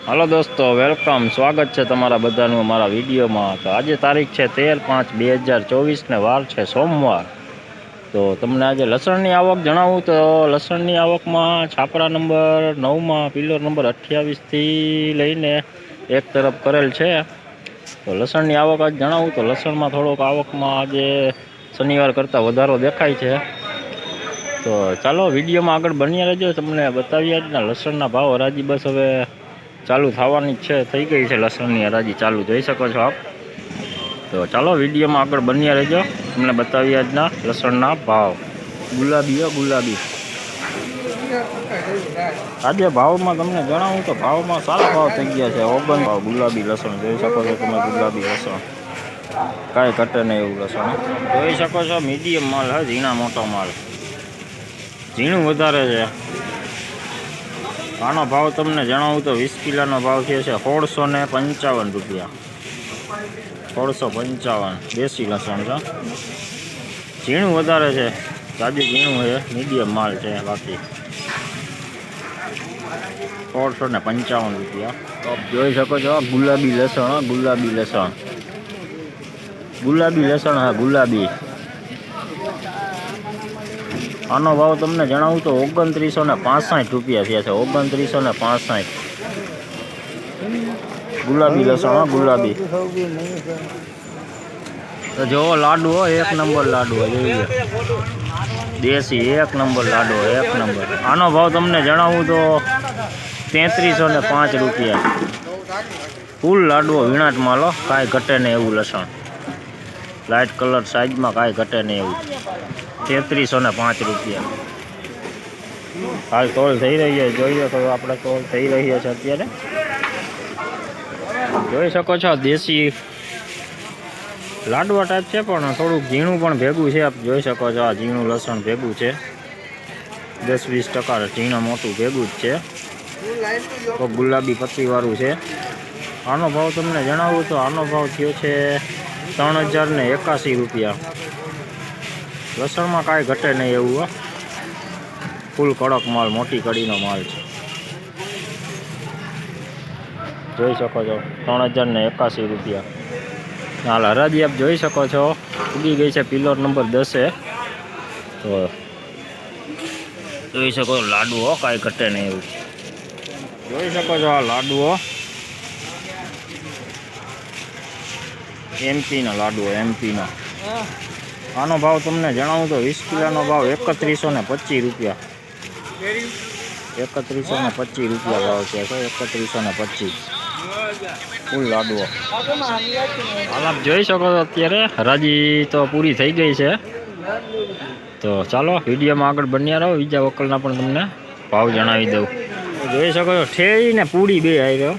Hello दोस्तों, welcome. स्वागत है तमारा बधानु अमारा विडियो में। तो आज तारीख है 13/5/2024 ने वार है सोमवार। तो तमने आज लसण की आवक जणावूँ तो लसण की आवक में छापरा नंबर 9 में पिलर नंबर 28 थी लईने एक तरफ करेल है। तो लसण की आवक आज जणावूँ तो लसण में थोड़ोक आवक में आज शनिवार करता वधारो देखाय है। तो चलो विडियो में आगे बनी रहो, तमने बतावीए आजना लसण भाव। हराजी बस हवे चालू थवानी है, थी गई है लसणनी हराजी चालू, जोई सको छो आप। तो चलो विडियो में आगे बनी रहो, तमने बतावीए आजना लसणना भाव। गुलाबी हो गुलाबी आज भाव में तमने जणावूँ तो भाव में सारा भाव थी गया है। 49 भाव गुलाबी लसण, जोई सको छो तमे। गुलाबी लसण काई कटे नहीं एवं लसण जोई सको छो। मीडियम माल है, झीणा मोटो माल। झीणुं वधारे है। आनो भाव तमने जणावूँ तो 20 किलो भाव थयो छे 1655 रुपया। 1655 देसी लसण है। झीणुं वधारे है, ताजी झीणुं है, मीडियम माल है। बाकी 1655 रुपया। तो आप जोई सको छो गुलाबी लसण। गुलाबी लसण, गुलाबी लसण है गुलाबी। आनो भाव तमने जणावूँ तो 2965 रुपया थया छे। 2965 गुलाबी लसण गुलाबी। तो जो लाडू हो एक नंबर लाडू है, देसी एक नंबर लाडू, एक नंबर। आनो भाव तमने जणावूँ तो 3305 रुपया। फूल लाडू वीणाट मालो, काई घटे नहीं एवं लसण। लाइट कलर साइज में काई घटे नहीं एवं। 3305 रुपया हाल तोल थी रही है। जोईए तो आपणे तोल थी रही है अत्यारे, जोई सको छो। देसी लाडवा टाइप है, पण थोड़ुं झीणुं पण भेगुं छे। आप जोई सको छो आ झीणुं लसण भेगुं छे। 10-20% झीणा मोटुं भेगुं ज छे। तो गुलाबी पत्ती वाळुं छे। आनो भाव तमने जणावुं तो आनो भाव थयो छे 3081 रुपया। लसण में काई घटे नहीं एवं। फूल कड़क माल, मोटी कड़ीनो माल है, जोई सको छो। 3081 रुपया। हाल हराजी आप जोई सको छो उगी गई है पिलर नंबर 10 है। तो जोई सको लाडू हो, काई घटे नहीं एवं। जोई सको छो आ लाडू हो, एमपी ना लाडू हो, एमपी ना। आनो भाव तमने जणावूँ तो 20 किलो भाव 3125 रुपया। 3125 रुपया भाव है। 3125 फूल लाडू। हाल आप जोई सको अत्यारे हराजी तो पूरी थी गई है। तो चलो विडियो में आगे बन्या रहो, बीजा वकलना पण तमने भाव जणावी दऊं। जोई सको ठेरी ने पूड़ी बे आई गयो।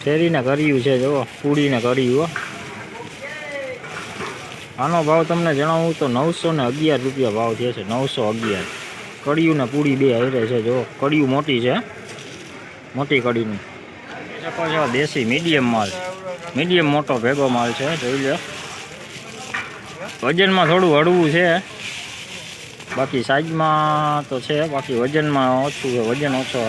ठेरी ने कर्યું છે જો, પૂડી ને કર્યું। आनो भाव तमने जणावूँ तो 911 रुपया भाव थयो छे। 911 कड़िયું ने पूड़ी बे हारे छे। जो कड़िયું मोटी है, मोटी कड़ीनी। देसी मीडियम माल, मीडियम मोटो भेगो माल है। जोई लो वजन में थोड़ું हळવું है, बाकी साइज में तो है, बाकी वजन में ओछું है, वजन ओछो।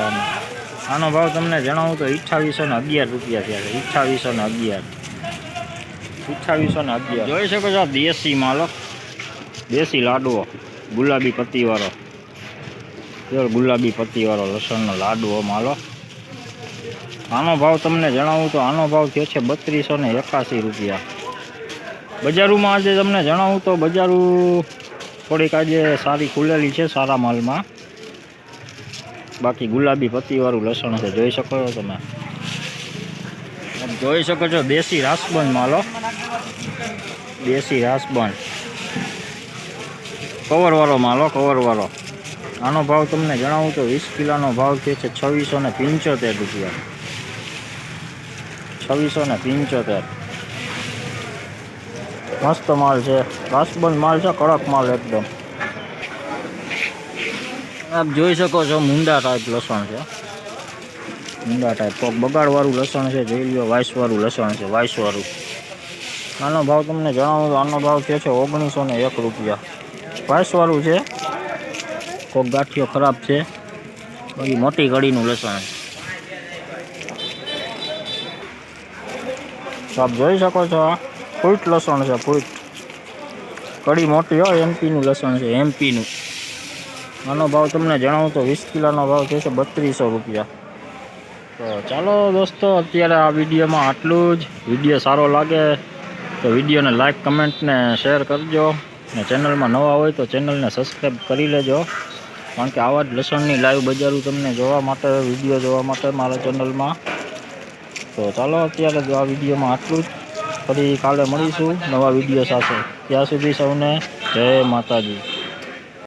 आनो भाव तमने जणावूँ तो 2811 रुपया थया छे। 2811 2811 जोई सको छो। देसी माल, देसी लाडવો गुलाबी पत्ती वाळो, प्योर गुलाबी पत्ती वाळो लसणनो लाडવો मालो। आनो भाव तमने जणावूँ तो आनो भाव थयो छे 3281 रुपया। बजारू में आज तमने जणावूँ तो बजारू थोड़ीक आज सारी खुलेली है, सारा माल में। बाकी गुलाबी पत्ती वाळुं लसण है, जोई सको छो तमे। जोई सको छो देसी रासबन मालो, देसी रासबन कवर वाळो मालो, कवर वाळो। आनो भाव तमने जणावूँ तो 20 किलो भाव थयो छे 2675 रुपया। 2675 मस्त माल है, रासबन माल है, कड़क माल एकदम। आप जोई सको छो मुंडा टाइप लसण है, मुंडा टाइप कोक बगाड़ वाळुं लसण है। जोई लो वाइस वाळुं लसण है, वाइस वाळुं। आनो भाव तमने जणावुं तो आनो भाव थयो छे 1901 रुपया। वाइस वाळुं है, कोक गाठियो खराब है, बाकी मोटी कड़ीनुं लसण है। તો આપ જોઈ શકો છો આ ફૂટ લસણ છે, ફૂટ કડી મોટી હોય, એમપીનું લસણ છે, એમપીનું. આનો ભાવ તમને જણાવું તો 20 કિલોનો ભાવ થશે 3200 રૂપિયા. તો ચાલો દોસ્તો, અત્યારે આ વિડીયોમાં આટલું જ. વિડીયો સારો લાગે તો વિડીયોને લાઈક, કમેન્ટ ને શેર કરજો. ને ચેનલમાં નવા હોય તો ચેનલને સબસ્ક્રાઈબ કરી લેજો, કારણ કે આવા જ લસણની લાઈવ બજારું તમને જોવા માટે, વિડીયો જોવા માટે મારા ચેનલમાં. તો ચાલો અત્યારે આ વિડીયોમાં આટલું જ. ફરી કાલે મળીશું નવા વિડીયો સાથે. ત્યાં સુધી સૌને જય માતાજી.